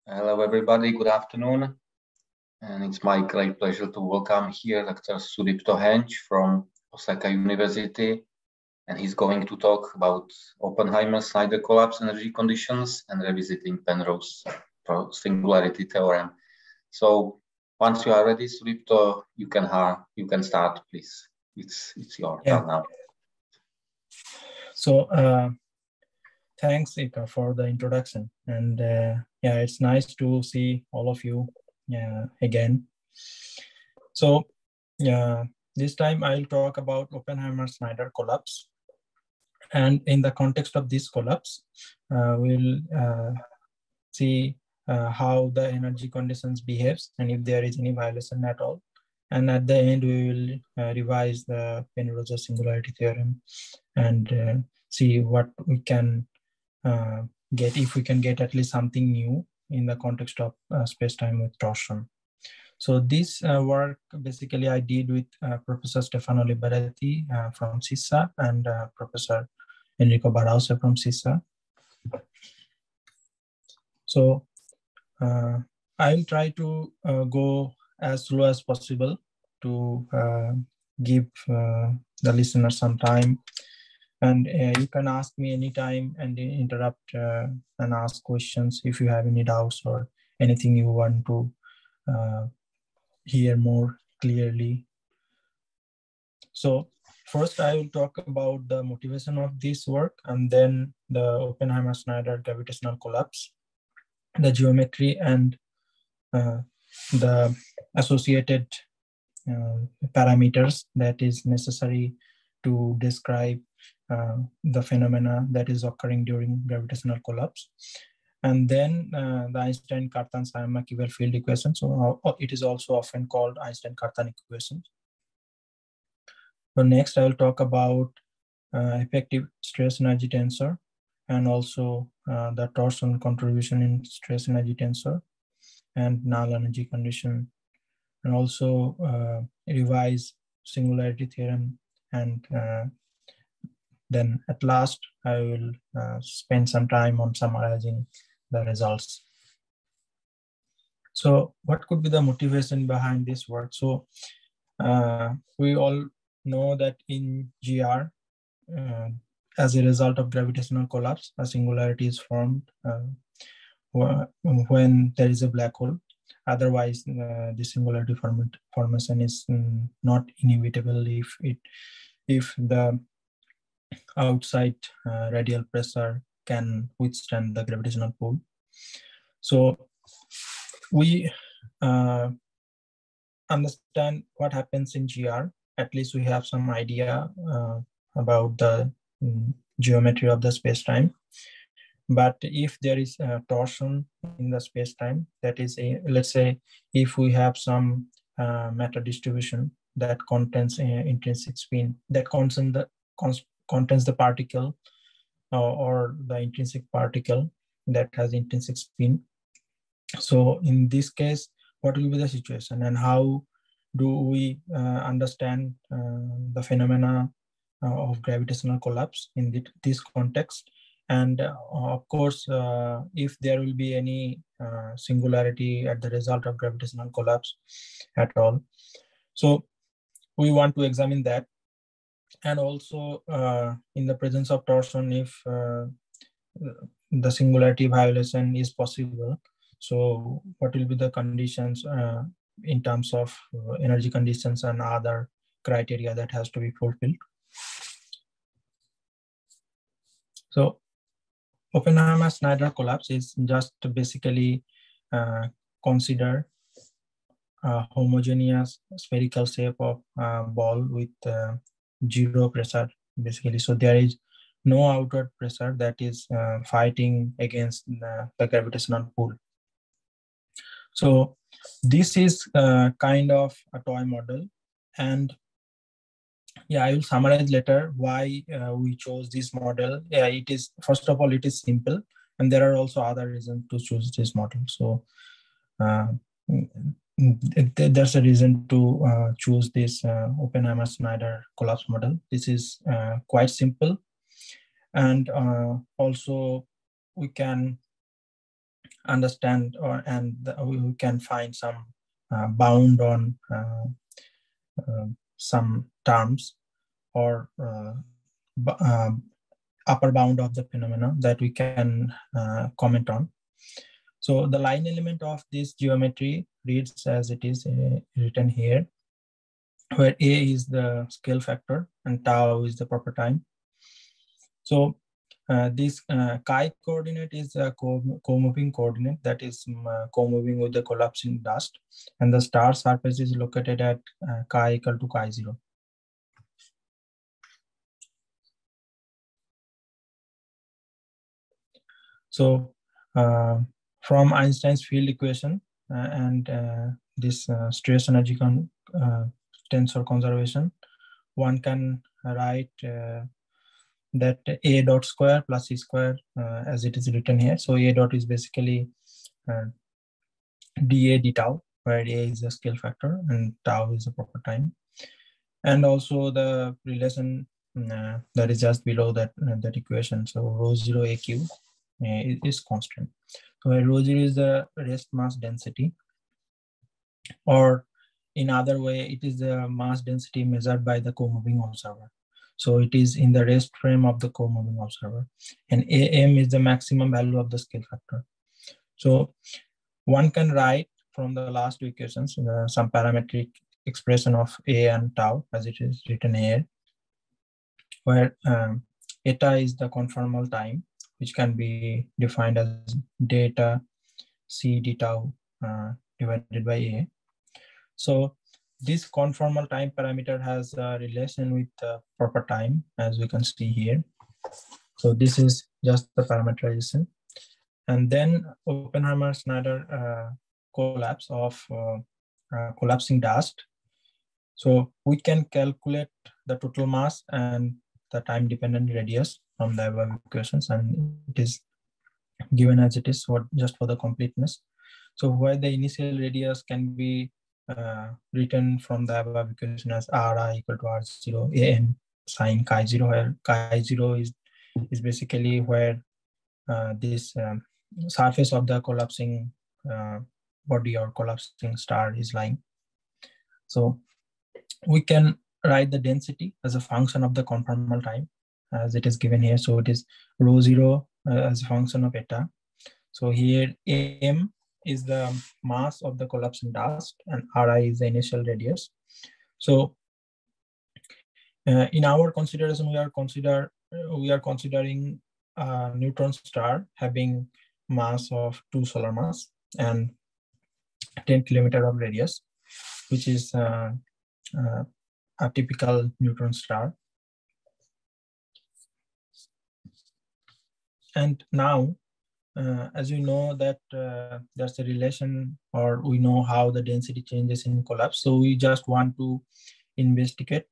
Hello, everybody. Good afternoon. And it's my great pleasure to welcome here Dr. Sudipta Hensh from Osaka University. And he's going to talk about Oppenheimer-Snyder collapse energy conditions and revisiting Penrose singularity theorem. So once you are ready, Sudipta, you can start, please. It's your turn now. So thanks, Ika, for the introduction. And yeah, it's nice to see all of you again. So this time I'll talk about Oppenheimer-Snyder collapse. And in the context of this collapse, we'll see how the energy conditions behaves and if there is any violation at all. And at the end, we will revise the Penrose singularity theorem and see what we can get, if we can get at least something new in the context of space-time with torsion. So this work basically I did with Professor Stefano Liberati from CISA and Professor Enrico Barausa from CISA. So I'll try to go as slow as possible to give the listener some time. And you can ask me anytime and interrupt and ask questions if you have any doubts or anything you want to hear more clearly. So first I will talk about the motivation of this work and then the Oppenheimer-Snyder gravitational collapse, the geometry and the associated parameters that is necessary to describe the phenomena that is occurring during gravitational collapse. And then the Einstein-Cartan-Sayama-Kiewel field equation. So it is also often called Einstein-Cartan equation. So next I will talk about effective stress energy tensor and also the torsion contribution in stress energy tensor and null energy condition, and also revise singularity theorem. And then at last, I will spend some time on summarizing the results. So what could be the motivation behind this work? So we all know that in GR, as a result of gravitational collapse, a singularity is formed when there is a black hole. Otherwise, the singularity formation is not inevitable if the outside radial pressure can withstand the gravitational pull. So we understand what happens in GR. At least we have some idea about the geometry of the space-time. But if there is a torsion in the space-time, that is, let's say, if we have some matter distribution that contains intrinsic spin, that contains the particle or the intrinsic particle that has intrinsic spin. So in this case, what will be the situation and how do we understand the phenomena of gravitational collapse in this context? And of course, if there will be any singularity at the result of gravitational collapse at all. So we want to examine that. And also in the presence of torsion, if the singularity violation is possible, so what will be the conditions in terms of energy conditions and other criteria that has to be fulfilled. So Oppenheimer-Snyder collapse is just basically consider a homogeneous spherical shape of ball with zero pressure, basically. So there is no outward pressure that is fighting against the gravitational pull. So this is kind of a toy model. And yeah, I will summarize later why we chose this model. Yeah, it is, first of all, it is simple. And there are also other reasons to choose this model. So there's a reason to choose this Oppenheimer-Snyder collapse model. This is quite simple. And also we can understand we can find some bound on some terms or upper bound of the phenomena that we can comment on. So the line element of this geometry reads as it is written here, where A is the scale factor and tau is the proper time. So this chi coordinate is a co-moving coordinate that is co-moving with the collapsing dust, and the star surface is located at chi equal to chi 0. So from Einstein's field equation and this stress energy tensor conservation, one can write that A dot square plus C square as it is written here. So A dot is basically dA d tau, where A is the scale factor and tau is the proper time. And also the relation that is just below that equation. So rho 0 AQ is constant. So rho 0 is the rest mass density, or in other way, it is the mass density measured by the co-moving observer. So it is in the rest frame of the co-moving observer, and AM is the maximum value of the scale factor. So one can write from the last two equations some parametric expression of A and tau as it is written here, where eta is the conformal time, which can be defined as delta C d tau divided by A. So this conformal time parameter has a relation with the proper time, as we can see here. So this is just the parameterization. And then Oppenheimer-Snyder collapse of collapsing dust. So we can calculate the total mass and the time-dependent radius from the above equations, and it is given as it is just for the completeness. So where the initial radius can be written from the above equation as Ri equal to R0 An sine chi 0, where chi 0 is basically where this surface of the collapsing body or collapsing star is lying. So we can write the density as a function of the conformal time as it is given here. So it is rho 0 as a function of eta. So here M is the mass of the collapsing dust and Ri is the initial radius. So in our consideration, we are considering a neutron star having mass of 2 solar mass and 10 kilometer of radius, which is a typical neutron star. And now, as you know that there's a relation, or we know how the density changes in collapse. So we just want to investigate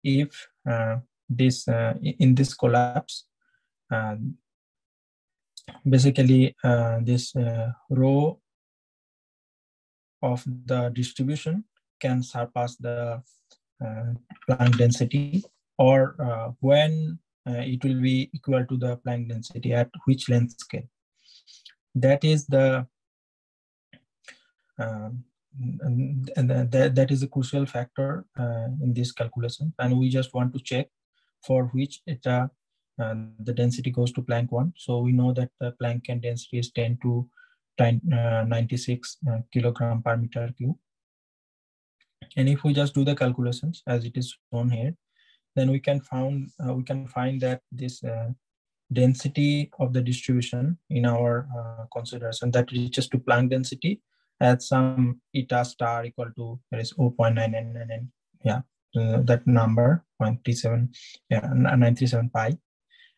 if in this collapse, basically this rho of the distribution can surpass the Planck density, or when it will be equal to the Planck density at which length scale. That is the that is a crucial factor in this calculation, and we just want to check for which eta the density goes to Planck 1. So we know that the Planckian density is 10 to 96 kilogram per meter cube. And if we just do the calculations as it is shown here, then we can find that this density of the distribution in our consideration that reaches to Planck density at some eta star equal to, there is 0.999, yeah, that number 0.37, yeah, 937 pi.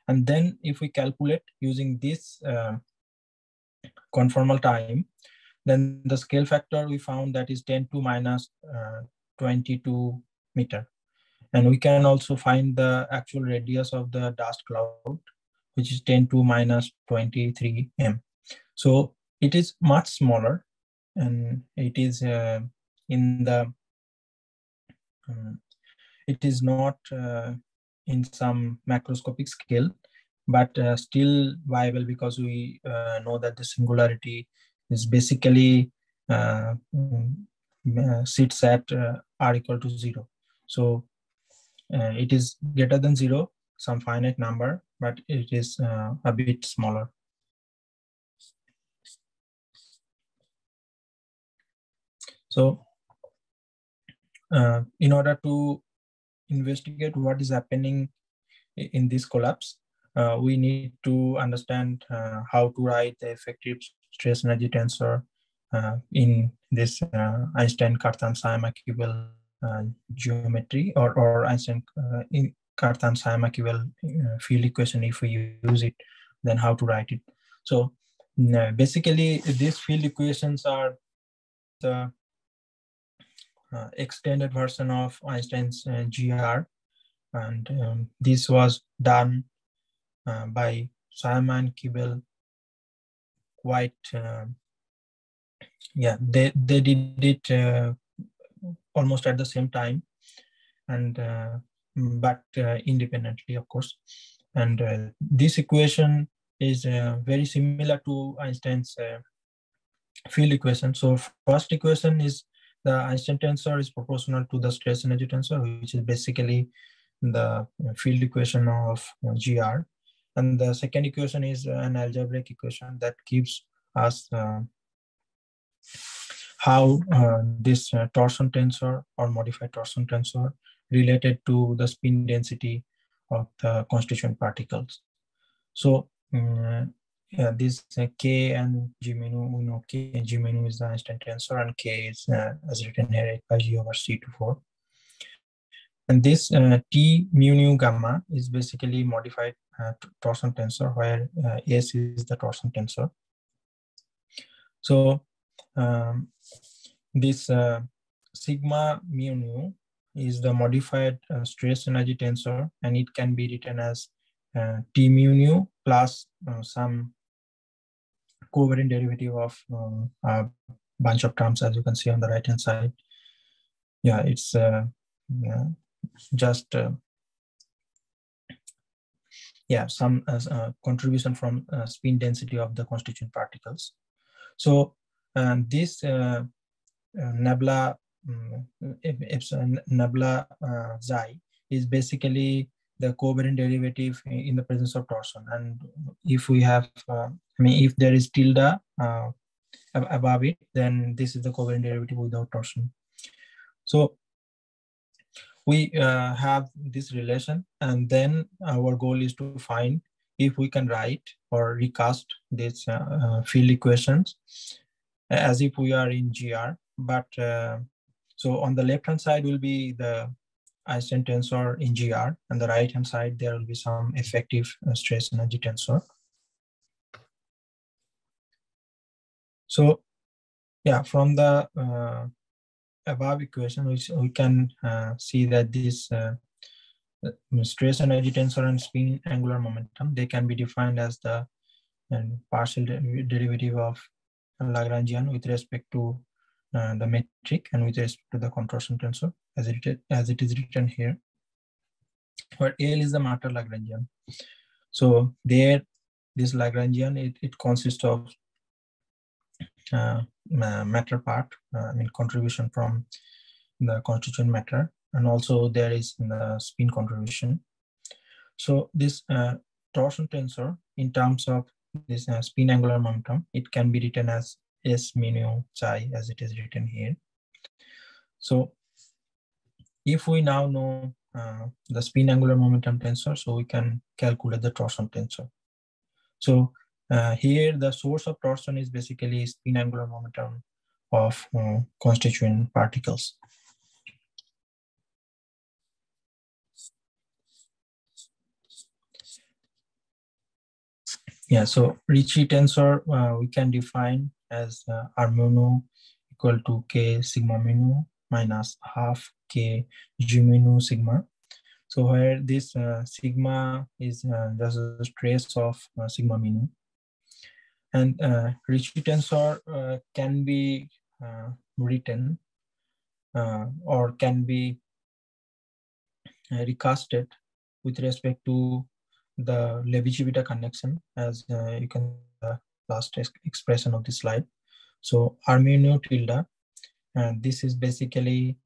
And then if we calculate using this conformal time, then the scale factor we found that is 10 to minus 22 meter. And we can also find the actual radius of the dust cloud, which is 10 to minus 23 m. So it is much smaller, and it is in the, it is not in some macroscopic scale, but still viable because we know that the singularity is basically sits at r equal to 0. So it is greater than 0, some finite number, but it is a bit smaller. So in order to investigate what is happening in this collapse, we need to understand how to write the effective stress energy tensor in this Einstein-Cartan-Saimakibel geometry, or Einstein in Cartan-Saimakibel field equation. If we use it, then how to write it. So basically, these field equations are the extended version of Einstein's GR, and this was done by Simon, Kibel, White. Yeah, they did it almost at the same time, and but independently, of course. And this equation is very similar to Einstein's field equation. So first equation is the Einstein tensor is proportional to the stress energy tensor, which is basically the field equation of GR. And the second equation is an algebraic equation that gives us how this torsion tensor or modified torsion tensor related to the spin density of the constituent particles. So yeah, this K and G mu, we know K and G mu is the Einstein tensor, and K is as written here 8 pi G over C24. And this T mu nu gamma is basically modified torsion tensor, where S is the torsion tensor. So this sigma mu nu is the modified stress energy tensor, and it can be written as T mu nu plus some covariant derivative of a bunch of terms, as you can see on the right hand side. Yeah, it's just yeah, some contribution from spin density of the constituent particles. So this nabla nabla xi is basically the covariant derivative in the presence of torsion. And if we have, I mean, if there is tilde above it, then this is the covariant derivative without torsion. So we have this relation, and then our goal is to find if we can write or recast these field equations as if we are in GR. But so on the left hand side will be the Einstein tensor in GR, and the right hand side there will be some effective stress energy tensor. So yeah, from the above equation, we can see that this stress energy tensor and spin angular momentum, they can be defined as the partial derivative of Lagrangian with respect to the metric and with respect to the contortion tensor, as it is written here, where L is the matter Lagrangian. So there, this Lagrangian, it consists of matter part, I mean contribution from the constituent matter, and also there is the spin contribution. So this torsion tensor, in terms of this spin angular momentum, it can be written as S mu psi, as it is written here. So if we now know the spin angular momentum tensor, so we can calculate the torsion tensor. So here the source of torsion is basically spin angular momentum of constituent particles. Yeah, so Ricci tensor we can define as R mu nu equal to K sigma mu nu minus half K G mu nu sigma. So where this sigma is just a trace of sigma mu nu. And Ricci tensor can be written or can be recasted with respect to the Levi-Civita connection, as you can the last expression of the slide. So R mu nu tilde, and this is basically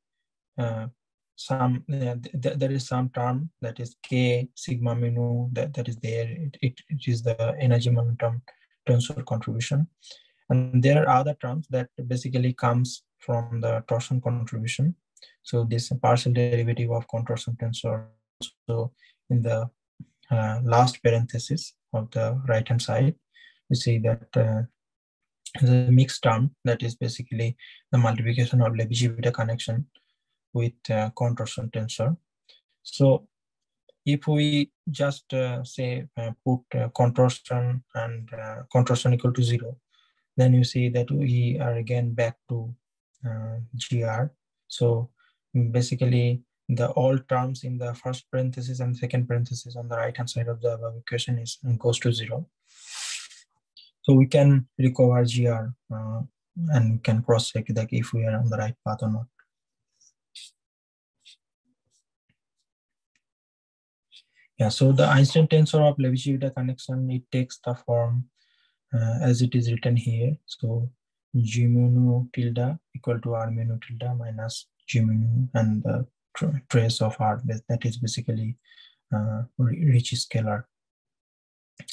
there is some term that is K sigma mu nu that is there. It is the energy momentum tensor contribution, and there are other terms that basically comes from the torsion contribution. So this partial derivative of contortion tensor. So in the last parenthesis of the right hand side, we see that the mixed term that is basically the multiplication of Levi-Civita connection with contortion tensor. So if we just say put contortion and contortion equal to 0, then you see that we are again back to GR. So basically the all terms in the first parenthesis and second parenthesis on the right hand side of the above equation goes to 0. So we can recover GR and we can cross check that if we are on the right path or not. Yeah, so the Einstein tensor of Levi-Civita connection, it takes the form as it is written here. So G mu nu tilde equal to R mu nu tilde minus G mu nu and the trace of R, that is basically Ricci scalar.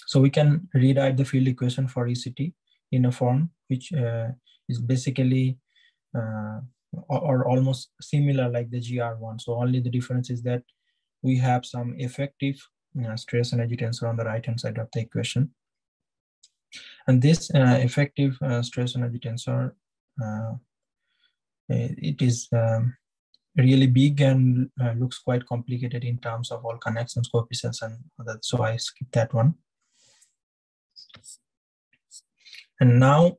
So we can rewrite the field equation for ECT in a form which is basically or almost similar like the GR1. So only the difference is that we have some effective stress energy tensor on the right hand side of the equation. And this effective stress energy tensor, it is really big and looks quite complicated in terms of all connections, coefficients, and that. So I skip that one. And now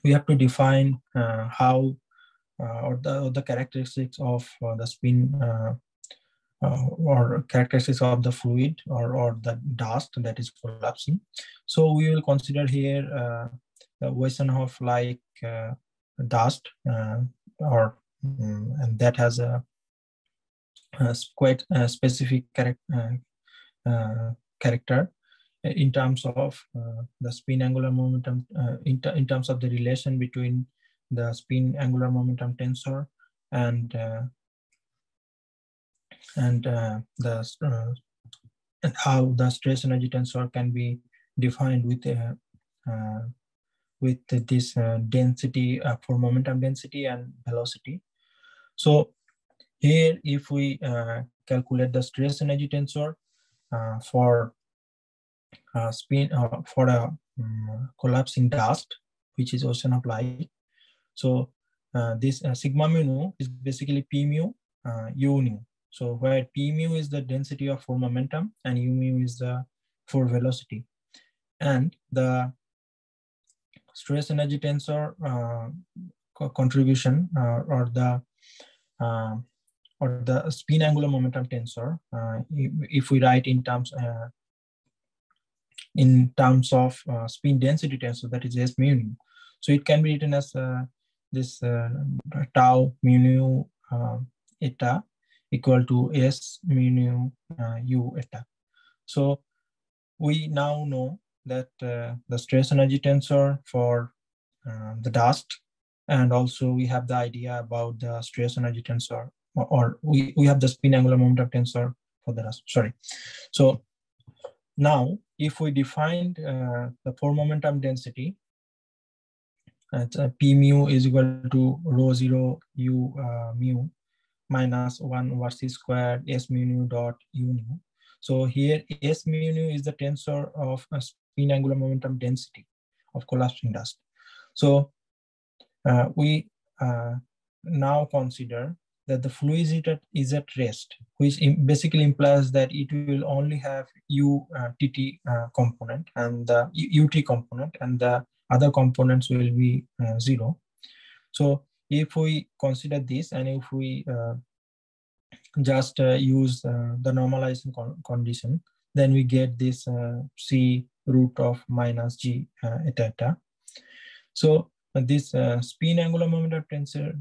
we have to define how or the characteristics of the spin or characteristics of the fluid or the dust that is collapsing. So we will consider here the Weissenhoff-like dust and that has a quite specific character in terms of the spin angular momentum, in terms of the relation between the spin angular momentum tensor and how the stress energy tensor can be defined with this density for momentum density and velocity. So here, if we calculate the stress energy tensor for spin for a collapsing dust, which is ocean of light. So this sigma mu nu is basically P mu U nu. So where P mu is the density of for momentum and U mu is the for velocity. And the stress energy tensor contribution or the spin angular momentum tensor, if we write in terms of spin density tensor, that is S mu nu. So it can be written as this tau mu nu eta equal to S mu nu U eta. So we now know that the stress energy tensor for the dust, and also we have the idea about the stress energy tensor, or we have the spin angular momentum tensor for the dust, sorry. So now if we defined the for momentum density, P mu is equal to rho 0 U mu minus 1 over c squared S mu nu dot U nu. So here S mu nu is the tensor of a spin angular momentum density of collapsing dust. So we now consider that the fluid is at rest, which basically implies that it will only have UTT component and the UT component, and the other components will be 0. So if we consider this, and if we just use the normalizing condition, then we get this C root of minus G eta eta. So this spin angular momentum tensor,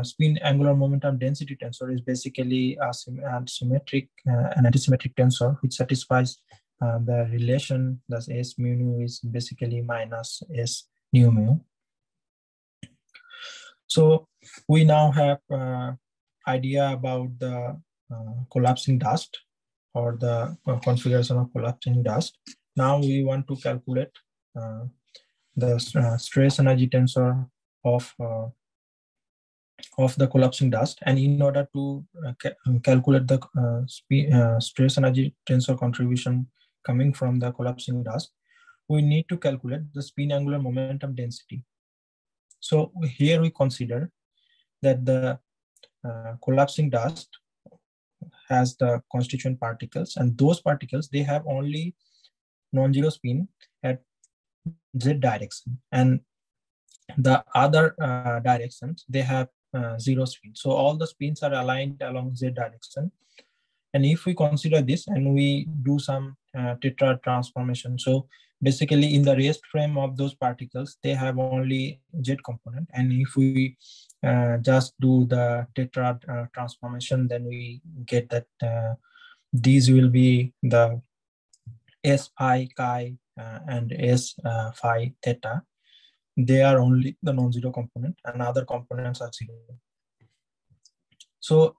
spin angular momentum density tensor is basically an antisymmetric tensor which satisfies the relation that S mu nu is basically minus S nu mu. So we now have idea about the collapsing dust or the configuration of collapsing dust. Now we want to calculate the stress energy tensor of the collapsing dust, and in order to calculate the stress energy tensor contribution coming from the collapsing dust, we need to calculate the spin angular momentum density. So here we consider that the collapsing dust has the constituent particles, and those particles, they have only non-zero spin at Z direction, and the other directions, they have zero spin. So all the spins are aligned along Z direction. And if we consider this and we do some tetrad transformation, so basically in the rest frame of those particles, they have only Z component. And if we just do the tetrad transformation, then we get that these will be the S phi chi and S phi theta. They are only the non-zero component, and other components are zero. So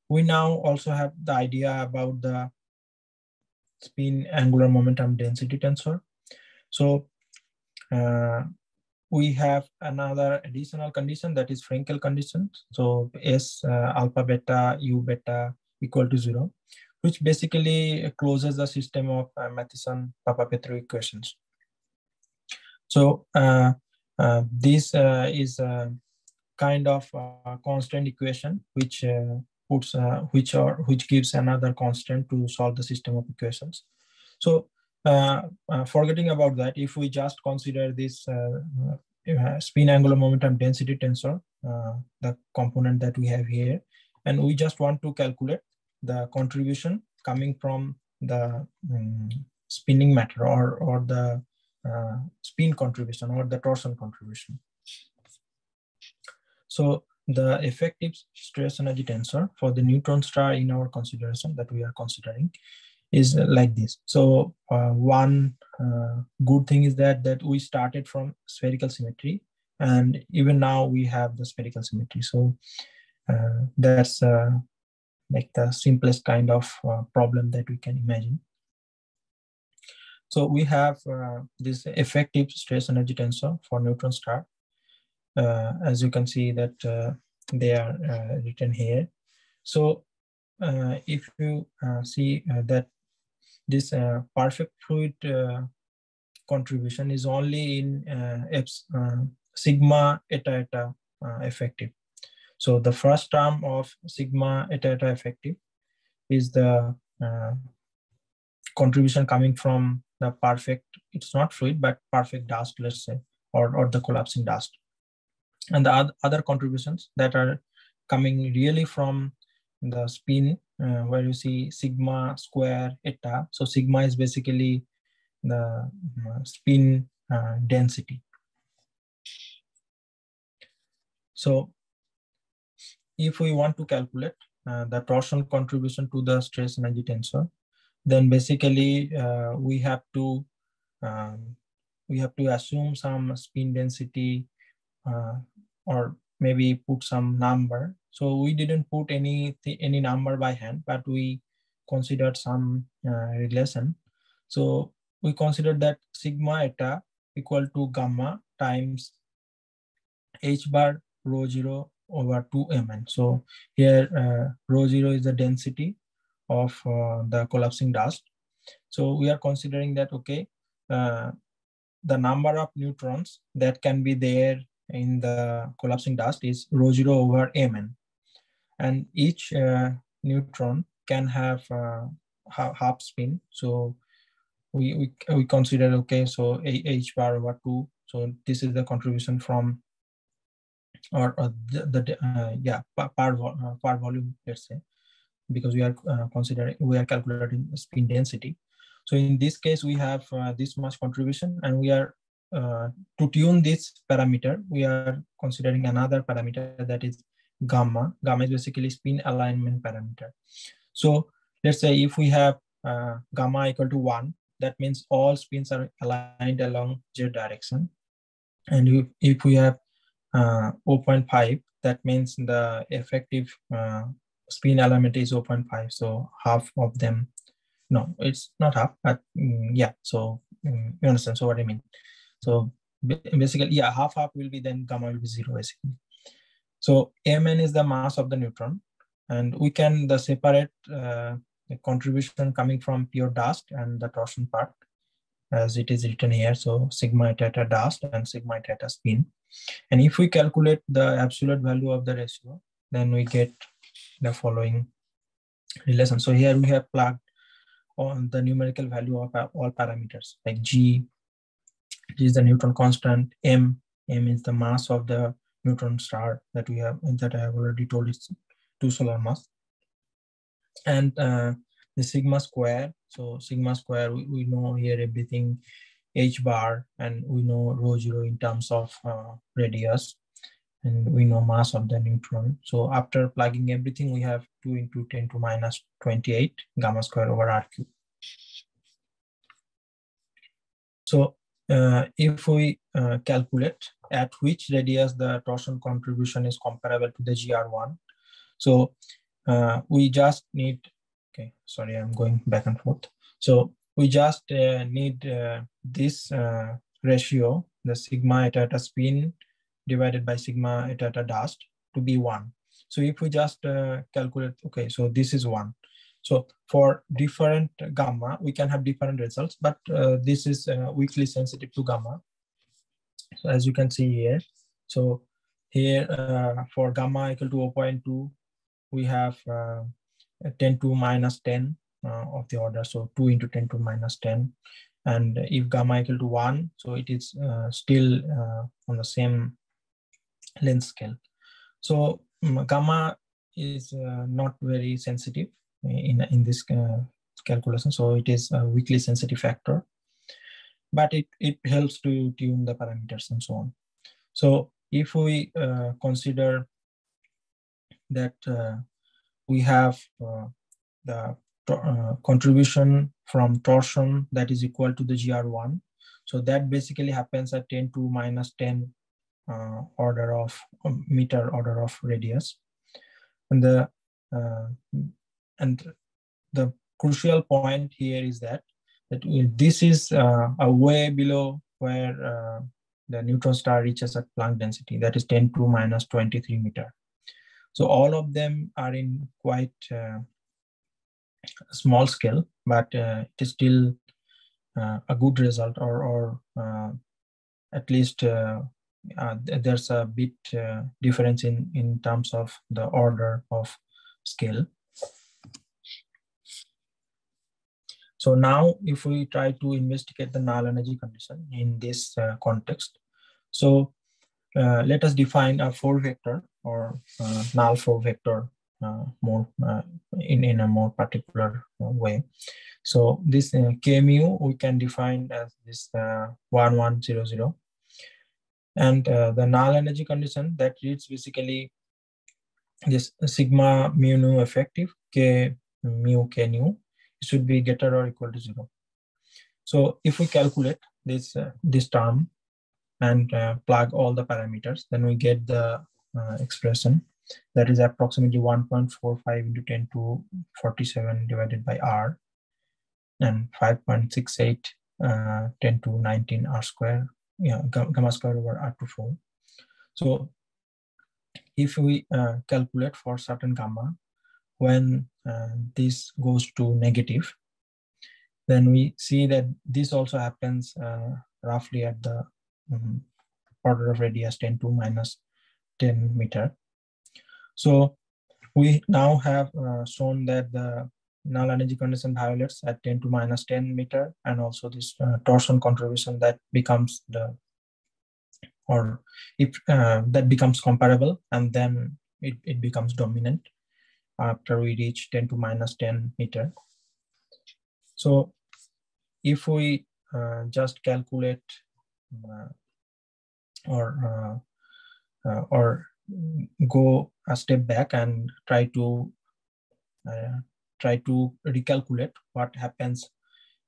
we now also have the idea about the spin angular momentum density tensor. So we have another additional condition, that is Frenkel condition. So S alpha beta U beta equal to 0, which basically closes the system of Matheson-Papapetrou equations. So this is a kind of constant equation which which gives another constant to solve the system of equations. So forgetting about that, if we just consider this spin angular momentum density tensor, the component that we have here, and we just want to calculate the contribution coming from the spinning matter or the spin contribution or the torsion contribution. So the effective stress energy tensor for the neutron star in our consideration that we are considering is like this. So one good thing is that we started from spherical symmetry, and even now we have the spherical symmetry. So that's like the simplest kind of problem that we can imagine. So we have this effective stress energy tensor for neutron star. As you can see that they are written here. So if you see that this perfect fluid contribution is only in sigma eta eta effective. So the first term of sigma eta eta effective is the contribution coming from the perfect, it's not fluid, but perfect dust, let's say, or the collapsing dust. And the other contributions that are coming really from the spin, where you see sigma square eta. So sigma is basically the spin density. So if we want to calculate the torsion contribution to the stress energy tensor, then basically we have to assume some spin density or maybe put some number. So we didn't put any number by hand, but we considered some relation. So we considered that sigma eta equal to gamma times h bar rho 0 over 2mn. So here rho 0 is the density of the collapsing dust. So we are considering that, okay, the number of neutrons that can be there in the collapsing dust is rho 0 over mn. And each neutron can have half spin. So we consider, okay, so h bar over 2. So this is the contribution from, or per volume, let's say, because we are calculating spin density. So in this case, we have this much contribution, and we are to tune this parameter, we are considering another parameter, that is gamma. Gamma is basically spin alignment parameter. So let's say if we have gamma equal to 1, that means all spins are aligned along z direction. And if we have 0.5, that means the effective spin alignment is 0.5. So half of them, no, it's not half, but yeah. So you understand so what I mean. So basically, yeah, half will be, then gamma will be 0 basically. So Mn is the mass of the neutron, and we can separate the contribution coming from pure dust and the torsion part, as it is written here. So sigma eta dust and sigma eta spin. And if we calculate the absolute value of the ratio, then we get the following relation. So here we have plugged on the numerical value of all parameters, like G is the neutron constant, M is the mass of the neutron star that we have, and that I have already told is 2 solar mass, and the sigma square. So sigma square, we know here everything, h bar, and we know rho 0 in terms of radius, and we know mass of the neutron. So after plugging everything, we have 2 into 10 to minus 28 gamma square over r cube. So if we calculate at which radius the torsion contribution is comparable to the GR1, so we just need, okay, sorry, I'm going back and forth. So we just need this ratio, the sigma eta spin divided by sigma eta dust, to be 1. So if we just calculate, okay, so this is 1. So for different gamma, we can have different results, but this is weakly sensitive to gamma. So as you can see here, so here for gamma equal to 0.2, we have 10 to minus 10 of the order, so 2 into 10 to minus 10. And if gamma equal to 1, so it is still on the same length scale. So gamma is not very sensitive in this calculation, so it is a weakly sensitive factor, but it helps to tune the parameters and so on. So if we consider that we have the contribution from torsion that is equal to the GR1, so that basically happens at 10 to minus 10 order of meter order of radius, and the crucial point here is that this is a way below where the neutron star reaches at Planck density, that is 10 to minus 23 meter. So all of them are in quite small scale, but it is still a good result, or at least there's a bit difference in terms of the order of scale. So now if we try to investigate the null energy condition in this context, so let us define a 4-vector or null 4-vector more in a more particular way. So this k mu we can define as this 1, 1, 0, 0. And the null energy condition that reads basically this sigma mu nu effective k mu k nu should be greater or equal to 0. So if we calculate this this term and plug all the parameters, then we get the expression that is approximately 1.45 into 10 to 47 divided by r, and 5.68 10 to 19 r square, yeah, gamma square over r to 4. So if we calculate for certain gamma, when this goes to negative, then we see that this also happens roughly at the order of radius 10 to minus 10 meter. So we now have shown that the null energy condition violates at 10 to minus 10 meter, and also this torsion contribution that becomes the, or if that becomes comparable, and then it becomes dominant after we reach 10 to minus 10 meter. So if we just calculate or go a step back and try to recalculate what happens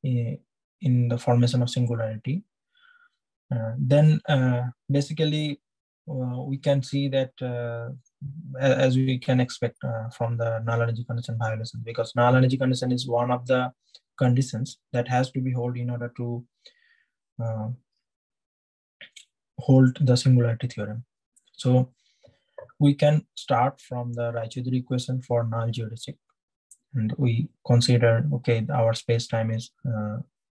in the formation of singularity. Then basically we can see that as we can expect from the null energy condition violation, because null energy condition is one of the conditions that has to be held in order to hold the singularity theorem. So we can start from the Raychaudhuri equation for null geodesic, and we consider, okay, our space-time is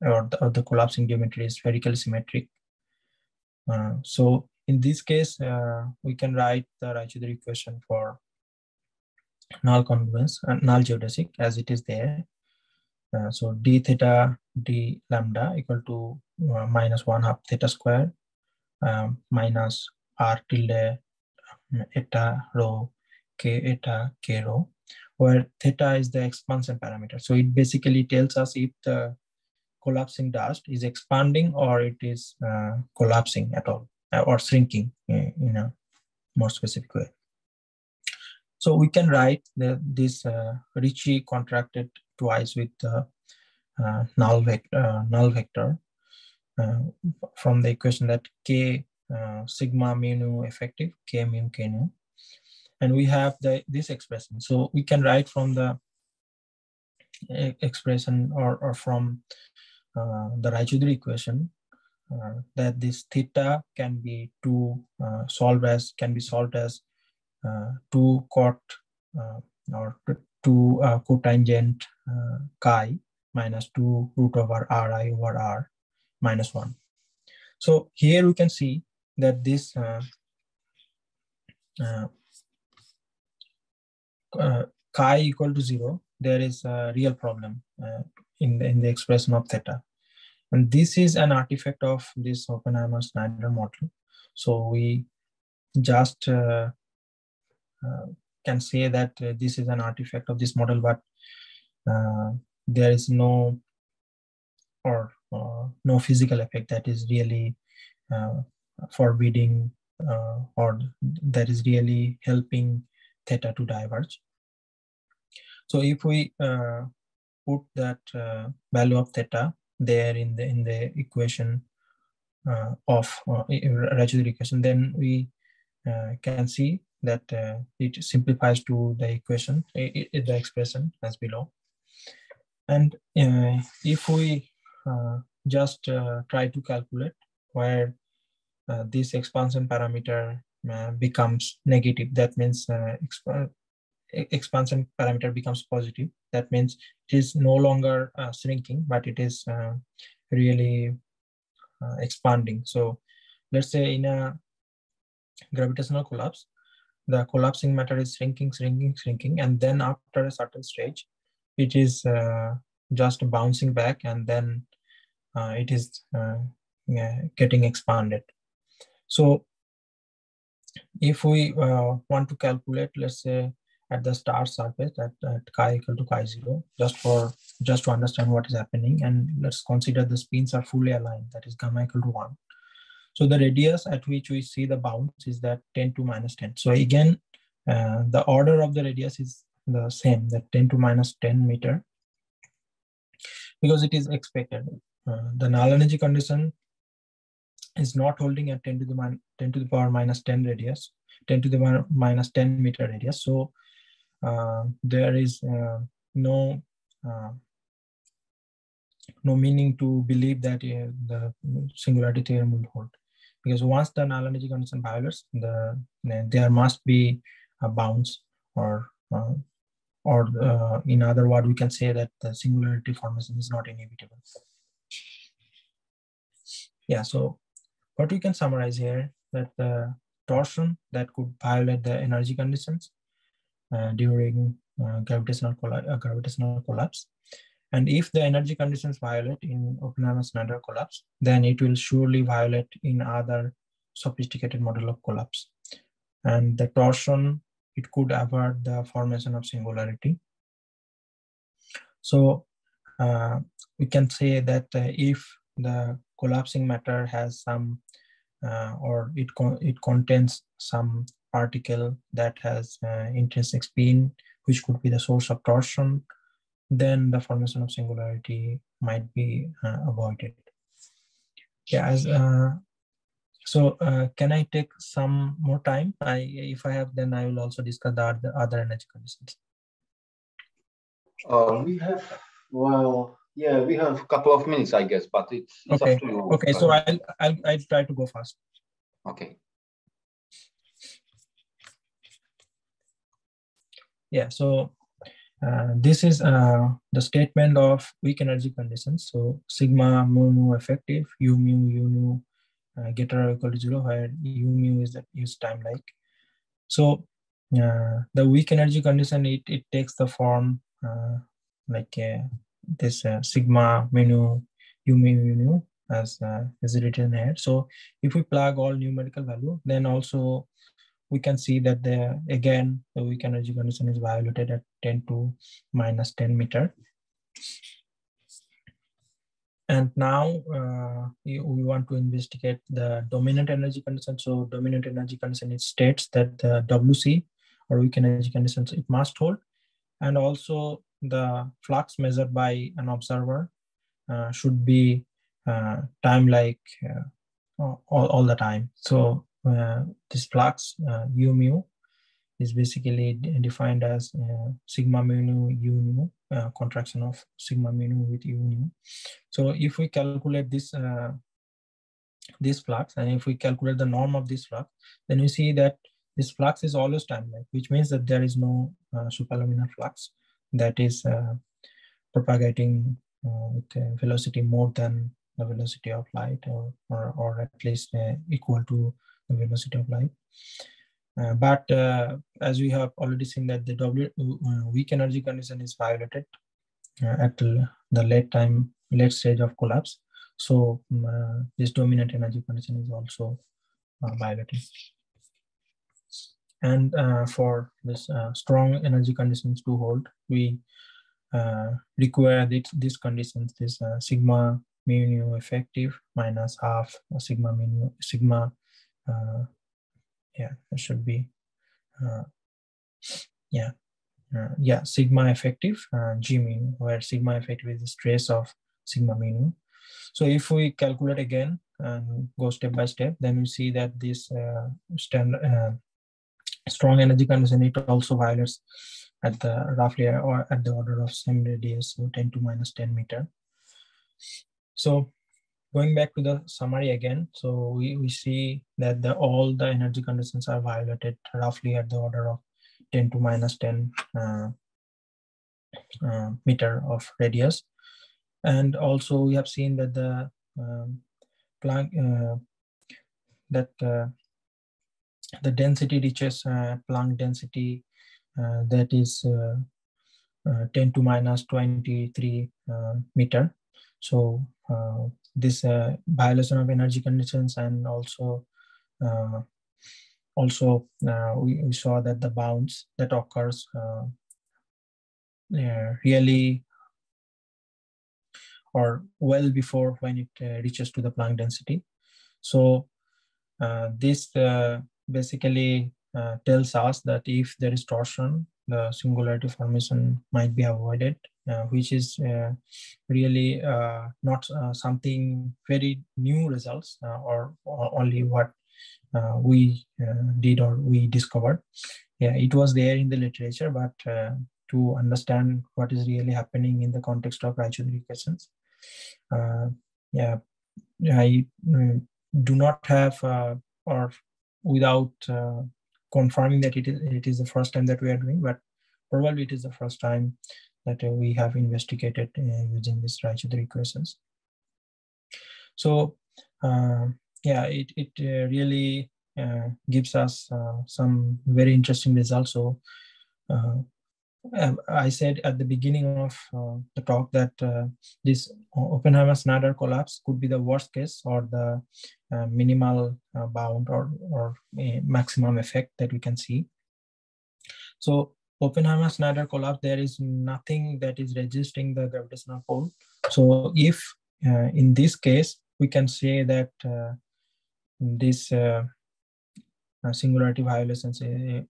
or the collapsing geometry is spherically symmetric. So in this case, we can write the Raychaudhuri equation for null congruence and null geodesic as it is there. So d theta d lambda equal to minus 1/2 theta square minus r tilde eta rho k eta k rho, where theta is the expansion parameter. So it basically tells us if the collapsing dust is expanding or it is collapsing at all, or shrinking in a more specific way. So we can write this Ricci contracted twice with the null vector from the equation that k sigma mu nu effective k mu k nu, and we have this expression. So we can write from the expression or from the Raychaudhuri equation that this theta can be solved as 2 cot or 2 cotangent chi minus 2 root over ri over r minus 1. So here we can see that this chi equal to 0, there is a real problem in the expression of theta. And this is an artifact of this Oppenheimer-Snyder model. So we just can say that this is an artifact of this model, but there is no physical effect that is really forbidding or that is really helping theta to diverge. So if we put that value of theta there in the equation of Raychaudhuri equation, then we can see that it simplifies to the equation, the expression as below. And if we just try to calculate where this expansion parameter becomes negative, that means expansion parameter becomes positive. That means it is no longer shrinking, but it is really expanding. So let's say in a gravitational collapse, the collapsing matter is shrinking, and then after a certain stage, it is just bouncing back, and then it is getting expanded. So if we want to calculate, let's say at the star surface at chi equal to chi 0, just to understand what is happening, and let's consider the spins are fully aligned, that is gamma equal to 1. So the radius at which we see the bounce is that 10 to minus 10. So again, the order of the radius is the same, that 10 to minus 10 meter, because it is expected. The null energy condition is not holding at 10 to the power minus 10 radius, 10 to the minus 10 meter radius. So there is no meaning to believe that the singularity theorem will hold, because once the null energy condition violates, there must be a bounce, or in other words, we can say that the singularity formation is not inevitable. Yeah, so what we can summarize here, that the torsion that could violate the energy conditions during gravitational collapse, and if the energy conditions violate in Oppenheimer-Snyder collapse, then it will surely violate in other sophisticated model of collapse. And the torsion, it could avert the formation of singularity. So we can say that if the collapsing matter has some, or it contains some particle that has intrinsic spin, which could be the source of torsion, then the formation of singularity might be avoided. Yeah, can I take some more time? If I have, then I will also discuss the other energy conditions. We have, well, yeah, we have a couple of minutes, I guess, but it's okay. Up to you. Okay, so I'll try to go fast. Okay. Yeah, so this is the statement of weak energy conditions. So sigma mu nu effective, u mu u nu greater or equal to 0, where u mu is time like. So the weak energy condition, it takes the form like this sigma mu nu u mu u nu as is written here. So if we plug all numerical value, then also we can see that again the weak energy condition is violated at 10 to minus 10 meter. And now we want to investigate the dominant energy condition. So dominant energy condition, it states that the WC or weak energy conditions, it must hold, and also the flux measured by an observer should be time like all the time. So this flux u mu is basically defined as sigma mu nu u nu, contraction of sigma mu nu with u nu. So if we calculate this this flux, and if we calculate the norm of this flux, then we see that this flux is always time-like, which means that there is no superluminal flux that is propagating with a velocity more than the velocity of light, or at least equal to the velocity of light. But as we have already seen that the weak energy condition is violated at the late stage of collapse. So this dominant energy condition is also violated. And for this strong energy conditions to hold, we require these conditions, this sigma mu nu effective minus half sigma mu nu, sigma, yeah, it should be, sigma effective g mu, where sigma effective is the stress of sigma mu nu. So if we calculate again and go step by step, then we see that this strong energy condition, it also violates at the roughly or at the order of same radius, so 10 to minus 10 meter. So going back to the summary again, so we see that all the energy conditions are violated roughly at the order of 10 to minus 10 meter of radius. And also we have seen that the the density reaches Planck density that is 10 to minus 23 meter. So this violation of energy conditions, and also we saw that the bounce that occurs really or well before when it reaches to the Planck density. So this basically tells us that if there is torsion, the singularity formation might be avoided, which is really not something very new results or only what we did or we discovered. Yeah, it was there in the literature, but to understand what is really happening in the context of Raychaudhuri equations, I do not have or without confirming that it is the first time that we are doing, but probably it is the first time that we have investigated using these Raychaudhuri equations. So it really gives us some very interesting results. So I said at the beginning of the talk that this Oppenheimer-Snyder collapse could be the worst case, or the minimal bound or maximum effect that we can see. So Oppenheimer-Snyder collapse, there is nothing that is resisting the gravitational pull. So if in this case we can say that this singularity violations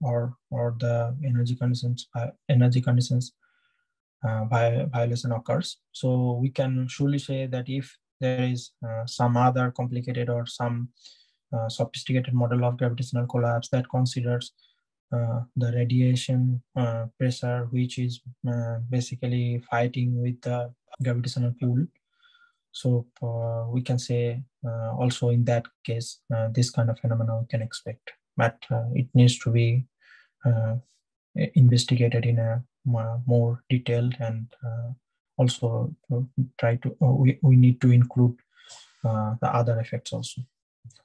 or the energy conditions violation occurs. So we can surely say that if there is some other complicated or some sophisticated model of gravitational collapse that considers the radiation pressure, which is basically fighting with the gravitational pull. So we can say also in that case, this kind of phenomena we can expect, but it needs to be investigated in a more detailed, and also try to we need to include the other effects also.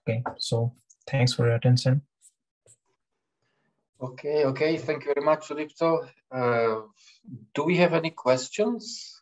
Okay, so thanks for your attention. Okay, thank you very much, Sudipta. Do we have any questions?